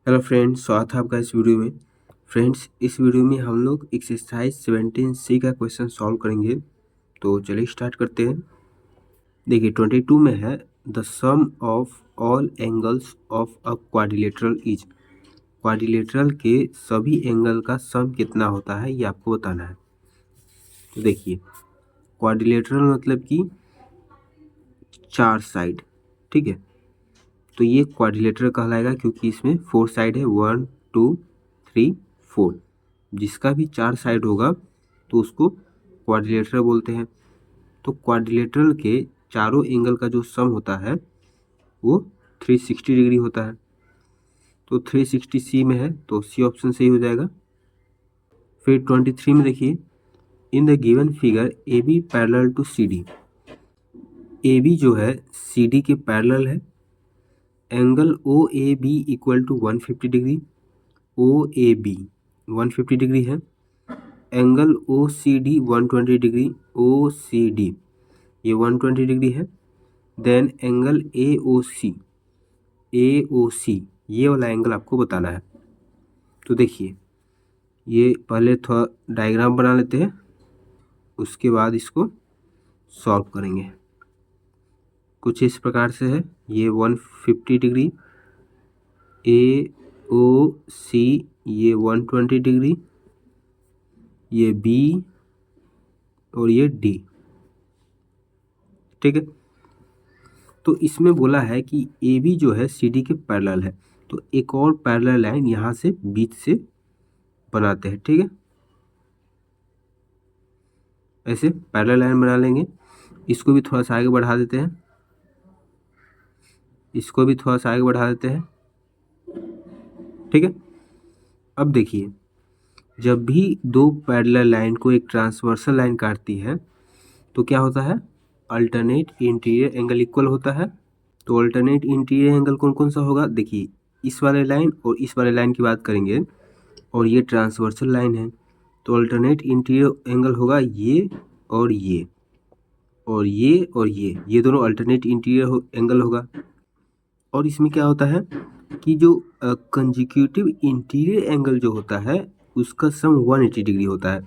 Hello friends, स्वागत है आपका इस वीडियो में। फ्रेंड्स, इस वीडियो में हम लोग एक्सरसाइज 17C का क्वेश्चन सॉल्व करेंगे। तो चलिए स्टार्ट करते हैं। देखिए 22 में है the sum of all angles of a quadrilateral is. Quadrilateral के सभी एंगल का सम कितना होता है ये आपको बताना है। तो देखिए क्वाड्रिलेटरल मतलब कि 4 साइड, ठीक है। तो ये क्वाड्रिलेटरल कहलाएगा क्योंकि इसमें 4 साइड है, 1 2 3 4। जिसका भी 4 साइड होगा तो उसको क्वाड्रिलेटरल बोलते हैं। तो क्वाड्रिलेटरल के चारों एंगल का जो सम होता है वो 360 डिग्री होता है। तो 360 सी में है तो सी ऑप्शन सही हो जाएगा। फिर 23 में देखिए, in the given figure A B parallel to C D. A B जो है सी डी के पैरेलल है। Angle O A B equal to 150 degree. O A B 150 degree है। Angle O C D 120 degree. O C D ये 120 degree है। Then angle ए ओ सी ये वाला angle आपको बताना है। तो देखिए ये पहले थोड़ा डायग्राम बना लेते हैं, उसके बाद इसको सॉल्व करेंगे। कुछ इस प्रकार से है, ये 150 डिग्री, ए ओ सी ये 120 डिग्री, ये बी और ये डी, ठीक है। तो इसमें बोला है कि ए बी जो है सी डी के पैरेलल है, तो एक और पैरेलल लाइन यहाँ से बीच से बनाते हैं, ठीक है। ऐसे पैरेलल लाइन बना लेंगे। इसको भी थोड़ा सा आगे बढ़ा देते हैं, इसको भी थोड़ा सा आगे बढ़ा देते हैं, ठीक है। अब देखिए जब भी दो पैरेलल लाइन को एक ट्रांसवर्सल लाइन काटती है तो क्या होता है, अल्टरनेट इंटीरियर एंगल इक्वल होता है। तो अल्टरनेट इंटीरियर एंगल कौन कौन सा होगा, देखिए इस वाले लाइन और इस वाले लाइन की बात करेंगे, और ये ट्रांसवर्सल लाइन है तो अल्टरनेट इंटीरियर एंगल होगा ये और ये और ये और ये दोनों अल्टरनेट इंटीरियर एंगल होगा। और इसमें क्या होता है कि जो कंजिक्यूटिव इंटीरियर एंगल जो होता है उसका सम 180 डिग्री होता है।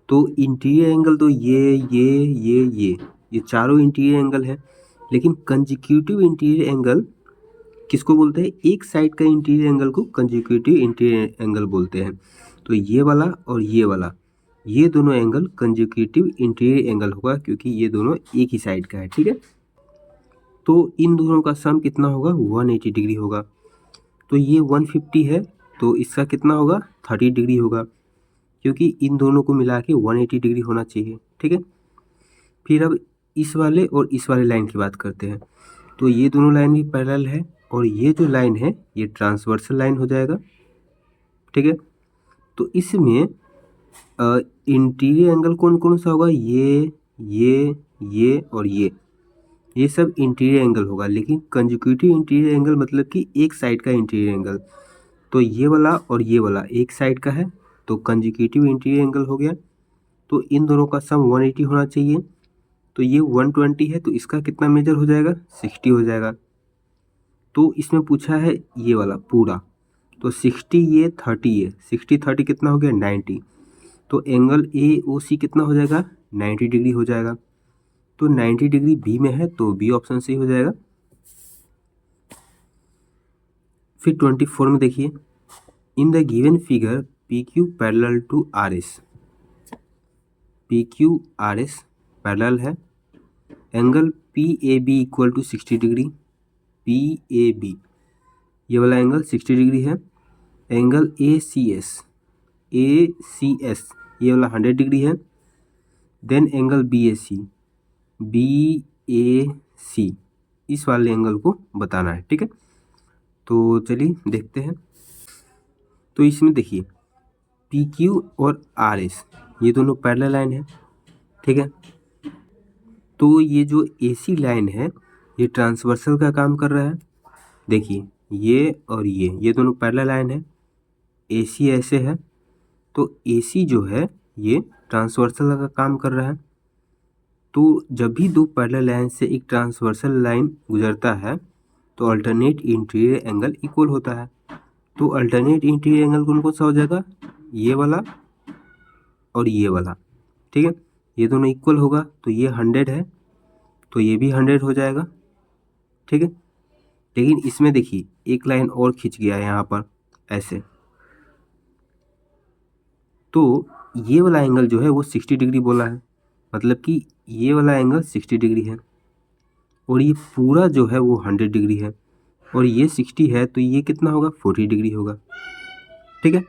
तो इंटीरियर एंगल तो ये चारों इंटीरियर एंगल है, लेकिन कंजिक्यूटिव इंटीरियर एंगल किसको बोलते हैं, एक साइड का इंटीरियर एंगल को कंजिक्यूटिव इंटीरियर एंगल बोलते हैं। तो ये वाला और ये वाला ये दोनों एंगल कंजिक्यूटिव इंटीरियर एंगल होगा क्योंकि ये दोनों एक ही साइड का है, ठीक है। तो इन दोनों का सम कितना होगा, 180 डिग्री होगा। तो ये 150 है तो इसका कितना होगा, 30 डिग्री होगा, क्योंकि इन दोनों को मिला के 180 डिग्री होना चाहिए, ठीक है। फिर अब इस वाले और इस वाले लाइन की बात करते हैं। तो ये दोनों लाइन भी पैरेलल है और ये जो लाइन है ये ट्रांसवर्सल लाइन हो जाएगा, ठीक है। तो इसमें इंटीरियर एंगल कौन कौन सा होगा, ये और ये सब इंटीरियर एंगल होगा, लेकिन कंजिक्यूटिव इंटीरियर एंगल मतलब कि एक साइड का इंटीरियर एंगल। तो ये वाला और ये वाला एक साइड का है तो कंजिक्यूटिव इंटीरियर एंगल हो गया। तो इन दोनों का सम 180 होना चाहिए। तो ये 120 है तो इसका कितना मेजर हो जाएगा, 60 हो जाएगा। तो इसमें पूछा है ये वाला पूरा, तो 60 ये 30 ये 60 30 कितना हो गया, 90। तो एंगल ए ओ सी कितना हो जाएगा, 90 डिग्री हो जाएगा। तो 90 डिग्री बी में है तो बी ऑप्शन सही हो जाएगा। फिर 24 में देखिए, in the given figure P Q parallel to R S. P Q R S parallel है। Angle P A B equal to 60 degree. P A B ये वाला एंगल 60 डिग्री है। एंगल ए सी एस ये वाला 100 degree है। Then angle B A C इस वाले angle को बताना है, ठीक है। तो चलिए देखते हैं। तो इसमें देखिए पी क्यू और आर एस ये दोनों पैरेलल लाइन है, ठीक है। तो ये जो ए सी लाइन है ये ट्रांसवर्सल का काम कर रहा है। देखिए ये और ये दोनों पैरेलल लाइन है, ए सी ऐसे है तो ए सी जो है ये ट्रांसवर्सल का काम कर रहा है। तो जब भी दो पैरेलल लाइन से एक ट्रांसवर्सल लाइन गुजरता है तो अल्टरनेट इंटीरियर एंगल इक्वल होता है। तो अल्टरनेट इंटीरियर एंगल कौन कौन सा हो जाएगा, ये वाला और ये वाला, ठीक है। ये दोनों इक्वल होगा तो ये 100 है तो ये भी 100 हो जाएगा, ठीक है। लेकिन इसमें देखिए एक लाइन और खींच गया है यहाँ पर ऐसे, तो ये वाला एंगल जो है वो 60 डिग्री बोला है, मतलब कि ये वाला एंगल 60 डिग्री है और ये पूरा जो है वो 100 डिग्री है और ये 60 है तो ये कितना होगा, 40 डिग्री होगा, ठीक है।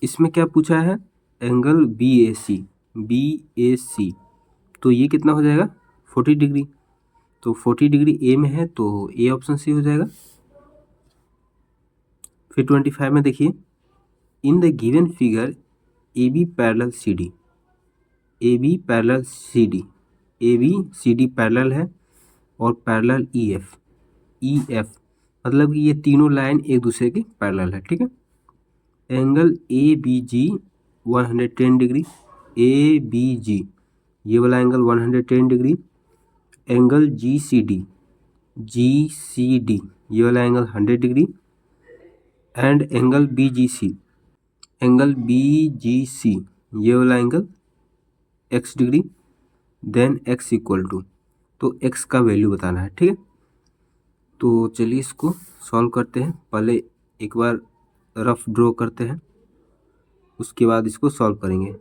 इसमें क्या पूछा है, एंगल बी ए सी, तो ये कितना हो जाएगा, 40 डिग्री। तो 40 डिग्री ए में है तो ए ऑप्शन सी हो जाएगा। फिर 25 में देखिए, in the given figure A B parallel C D, A B parallel C D, A B C D parallel है और parallel E F, E F मतलब कि ये तीनों लाइन एक दूसरे के पैरेलल है, ठीक है। Angle A B G 110 degree, A B G ये वाला angle 110 degree, angle G C D, G C D ये वाला angle 100 degree and angle B G C, angle B G C ये वाला angle x degree, then x equal to, तो x का value बताना है, ठीक है। तो चलिए इसको सॉल्व करते हैं, पहले एक बार रफ ड्रॉ करते हैं उसके बाद इसको सॉल्व करेंगे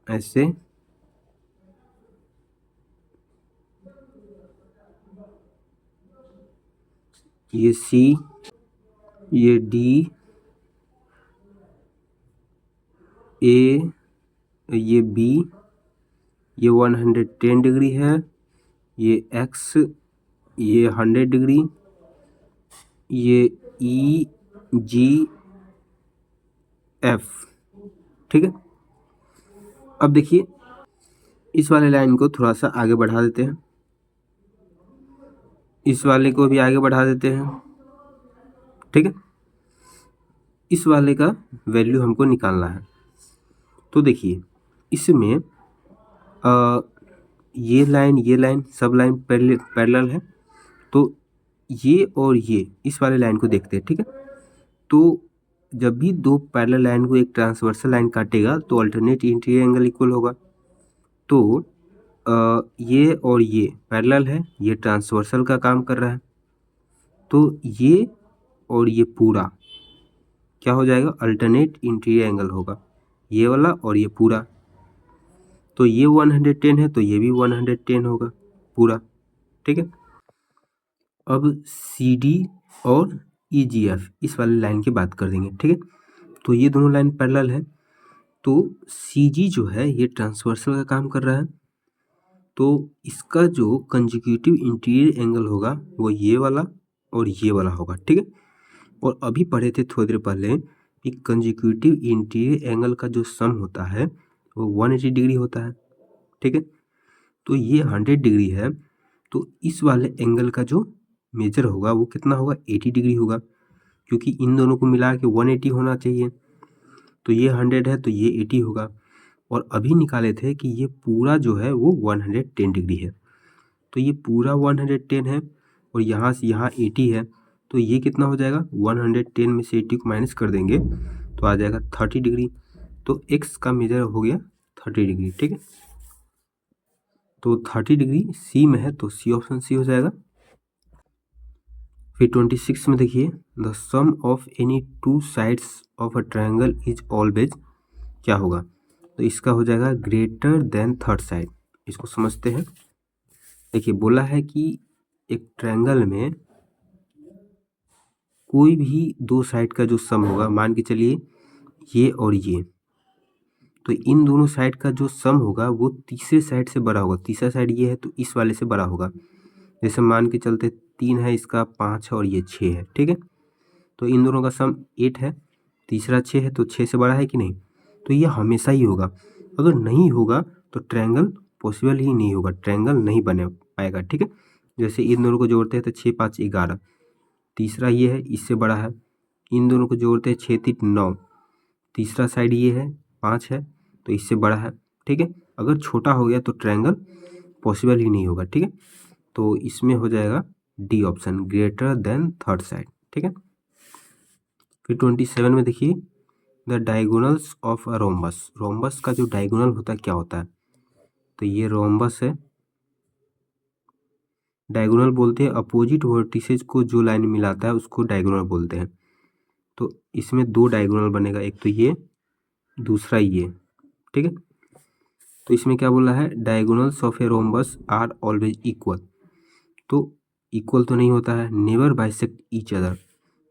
ऐसे। ये C, ये D, A, ये B, ये 110 डिग्री है, ये X, ये 100 डिग्री, ये E G F, ठीक है। अब देखिए इस वाले लाइन को थोड़ा सा आगे बढ़ा देते हैं, इस वाले को भी आगे बढ़ा देते हैं, ठीक है। इस वाले का वैल्यू हमको निकालना है। तो देखिए इसमें ये लाइन सब लाइन पैरेलल है, तो ये और ये इस वाले लाइन को देखते हैं, ठीक है। तो जब भी दो पैरेलल लाइन को एक ट्रांसवर्सल लाइन काटेगा तो अल्टरनेट इंटीरियर एंगल इक्वल होगा। तो ये और ये पैरेलल है, ये ट्रांसवर्सल का काम कर रहा है, तो ये और ये पूरा क्या हो जाएगा, अल्टरनेट इंटीरियर एंगल होगा, ये वाला और ये पूरा। तो ये 110 है तो ये भी 110 होगा पूरा, ठीक है। अब सी डी और ई जी एफ इस वाली लाइन की बात कर देंगे, ठीक है। तो ये दोनों लाइन पैरेलल है, तो सी जी जो है ये ट्रांसवर्सल का काम कर रहा है, तो इसका जो कंजिक्यूटिव इंटीरियर एंगल होगा वो ये वाला और ये वाला होगा, ठीक है। और अभी पढ़े थे थोड़ी देर पहले कि कंजिक्यूटिव इंटीरियर एंगल का जो सम होता है वो 180 डिग्री होता है, ठीक है। तो ये 100 डिग्री है तो इस वाले एंगल का जो मेजर होगा वो कितना होगा, 80 डिग्री होगा, क्योंकि इन दोनों को मिला के 180 होना चाहिए। तो ये 100 है तो ये 80 होगा, और अभी निकाले थे कि ये पूरा जो है वो 110 डिग्री है, तो ये पूरा 110 है और यहाँ से यहाँ 80 है, तो ये कितना हो जाएगा, 110 में से 80 को माइनस कर देंगे तो आ जाएगा 30 डिग्री। तो x का मेजर हो गया 30 डिग्री, ठीक है। तो 30 डिग्री सी में है तो सी ऑप्शन सी हो जाएगा। फिर 26 में देखिए, the sum of any two sides of a triangle is always, क्या होगा, तो इसका हो जाएगा ग्रेटर देन थर्ड साइड। इसको समझते हैं। देखिए बोला है कि एक ट्रायंगल में कोई भी दो साइड का जो सम होगा, मान के चलिए ये और ये, तो इन दोनों साइड का जो सम होगा वो तीसरे साइड से बड़ा होगा। तीसरा साइड ये है तो इस वाले से बड़ा होगा। जैसे मान के चलते 3 है, इसका 5 है और ये 6 है, ठीक है। तो इन दोनों का सम 8 है, तीसरा 6 है तो 6 से बड़ा है कि नहीं, तो ये हमेशा ही होगा। अगर नहीं होगा तो ट्रायंगल पॉसिबल ही नहीं होगा, ट्रायंगल नहीं बने पाएगा, ठीक है। जैसे इन दोनों को जोड़ते हैं तो 6 5 11, तीसरा ये है इससे बड़ा है, इन दोनों को जोड़ते हैं 6 3 9, तीसरा साइड ये है 5 है तो इससे बड़ा है, ठीक है। अगर छोटा हो गया तो ट्रायंगल पॉसिबल ही नहीं होगा, ठीक है। तो इसमें हो जाएगा D option, greater than third side, ठीक है। फिर 27 में देखिए the diagonals of a rhombus. Rhombus का जो डायगोनल होता है क्या होता है, तो ये रोम्बस है। डायगोनल बोलते हैं अपोजिट वर्टिसेज को जो लाइन मिलाता है उसको डायगोनल बोलते हैं। तो इसमें दो डायगोनल बनेगा, एक तो ये, दूसरा ये, ठीक है। तो इसमें क्या बोला है, diagonals of a rhombus are always equal. तो इक्वल तो नहीं होता है, नेवर बाइसेक्ट ईच अदर,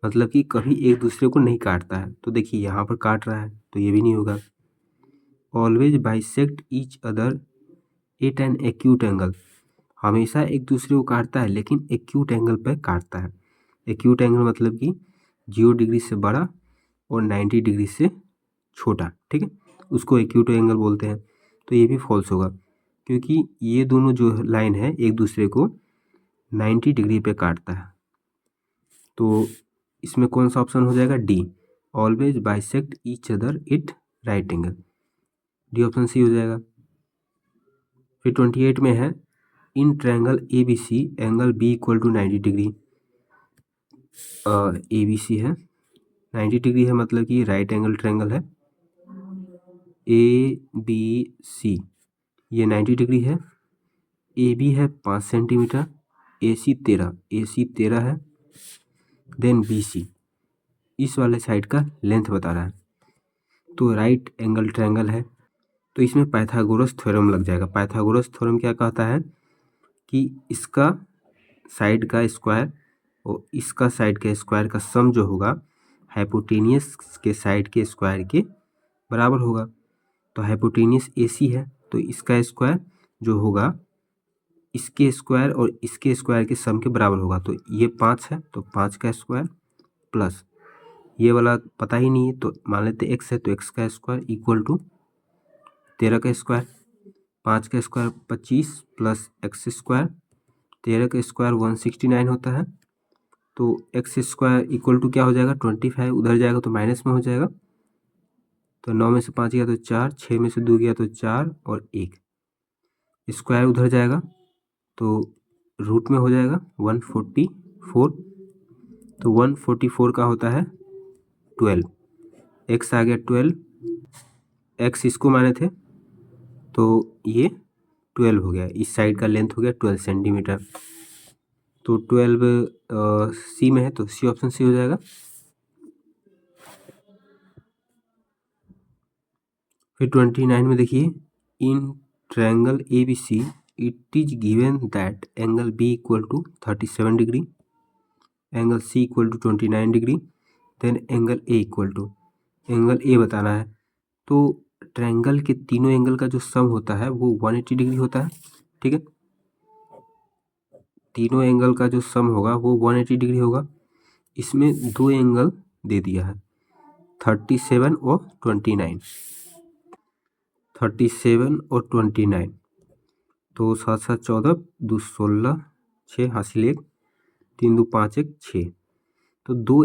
मतलब कि कभी एक दूसरे को नहीं काटता है। तो देखिए यहाँ पर काट रहा है तो ये भी नहीं होगा। Always bisect each other eight an acute angle, हमेशा एक दूसरे को काटता है लेकिन एक्यूट एंगल पर काटता है। एक्यूट एंगल मतलब कि 0 डिग्री से बड़ा और 90 डिग्री से छोटा, ठीक है, उसको एक्यूट एंगल बोलते हैं। तो ये भी फॉल्स होगा क्योंकि ये दोनों जो लाइन है एक दूसरे को 90 डिग्री पे काटता है। तो इसमें कौन सा ऑप्शन हो जाएगा, D, always bisect each other at right angle, D option C हो जाएगा। फिर 28 में है in triangle A B C angle B equal to 90 degree. A B C है 90 डिग्री है, मतलब कि राइट एंगल ट्रायंगल है। ए बी सी ये 90 डिग्री है। ए बी है 5 सेंटीमीटर, ए सी 13 है। देन बी सी इस वाले साइड का लेंथ बता रहा है, तो राइट एंगल ट्रायंगल है। तो इसमें पाइथागोरस थ्योरम लग जाएगा। पाइथागोरस थ्योरम क्या कहता है कि इसका साइड का स्क्वायर और इसका साइड के स्क्वायर का सम जो होगा हाइपोटेनियस के साइड के स्क्वायर के बराबर होगा। तो हाइपोटेनियस AC है तो इसका स्क्वायर जो होगा इसके स्क्वायर और इसके स्क्वायर के सम के बराबर होगा। तो ये 5 है तो 5 का स्क्वायर प्लस ये वाला पता ही नहीं है तो मान लेते x है तो x का स्क्वायर इक्वल टू 13 का स्क्वायर, 5 का स्क्वायर 25 प्लस x स्क्वायर, 13 का स्क्वायर 169 होता है। तो एक्स स्क्वायर इक्वल टू क्या हो जाएगा 25, उधर जाएगा तो माइनस में हो जाएगा। तो 9 में से 5 गया तो 4, 6 में से 2 गया तो 4 और 1, स्क्वायर उधर जाएगा तो रूट में हो जाएगा 144। तो 144 का होता है 12, एक्स आ गया 12, एक्स इसको माने थे तो ये 12 हो गया, इस साइड का लेंथ हो गया 12 सेंटीमीटर। तो 12 सी में है तो सी ऑप्शन सी हो जाएगा। फिर 29 में देखिए in triangle A B C it is given that angle B equal to 37 degree, angle C equal to 29 degree, then angle A equal to, angle A बताना है। तो ट्रायंगल के तीनों एंगल का जो सम होता है वो 180 डिग्री होता है, ठीक है। तीनों एंगल का जो सम होगा वो 180 डिग्री होगा। इसमें दो एंगल दे दिया है 37 और 29, 37 और 29, तो 7 7 14, 2 16, 6 हासिल 1, 3 2 5 1 6। तो दो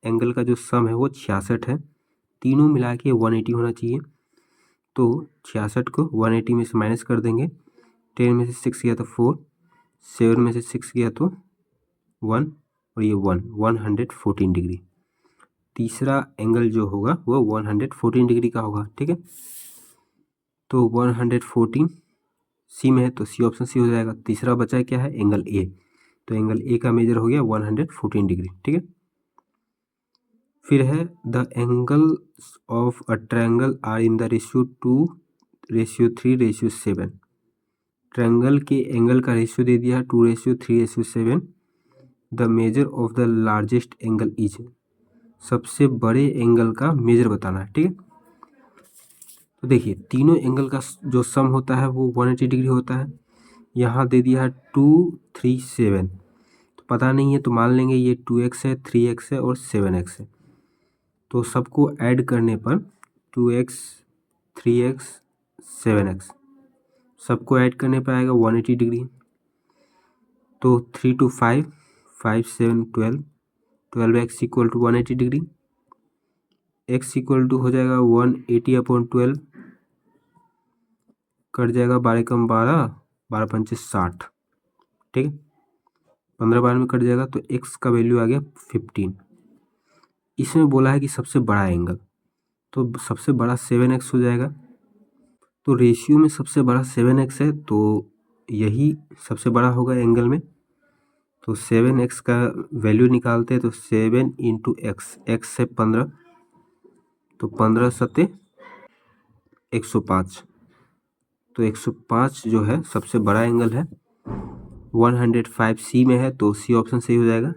एंगल का जो सम है वो 66 है, तीनों मिला के 180 होना चाहिए। तो 66 को 180 में से माइनस कर देंगे, 10 में से 6 गया तो 4, 7 में से 6 गया तो 1 और ये 114 डिग्री। तीसरा एंगल जो होगा वो 114 डिग्री का होगा, ठीक है। तो 114 सी में है तो सी ऑप्शन सी हो जाएगा। तीसरा बचा क्या है, एंगल ए, तो एंगल ए का मेजर हो गया 114 डिग्री, ठीक है। फिर है the angles of a triangle are in the ratio 2, ratio 3, ratio 7। Triangle के एंगल का रेशियो दे दिया 2, ratio 3, ratio 7। The measure of the largest angle is, सबसे बड़े एंगल का मेजर बताना है, ठीक है। तो देखिए तीनों एंगल का जो सम होता है वो 180 डिग्री होता है। यहाँ दे दिया है 2, 3, 7, तो पता नहीं है तो मान लेंगे ये 2x है, 3x है और 7x है। तो सबको ऐड करने पर 2x, 3x, 7x सबको ऐड करने पर आएगा 180 डिग्री। तो 3 to 5, 5 7 12, 12x equal to 180 degree, x equal to हो जाएगा 180/12, कट जाएगा 12 कम 12, 12 पंचे 60, ठीक है। 15 बार में कट जाएगा तो x का वैल्यू आ गया 15। इसमें बोला है कि सबसे बड़ा एंगल, तो सबसे बड़ा 7x हो जाएगा। तो रेशियो में सबसे बड़ा 7x है, तो यही सबसे बड़ा होगा एंगल में। तो 7x का वैल्यू निकालते हैं, तो 7 इंटू एक्स, एक्स है 15, तो 15 सत्ते 105। तो 105 जो है सबसे बड़ा एंगल है, 105 सी में है, तो सी ऑप्शन सही हो जाएगा।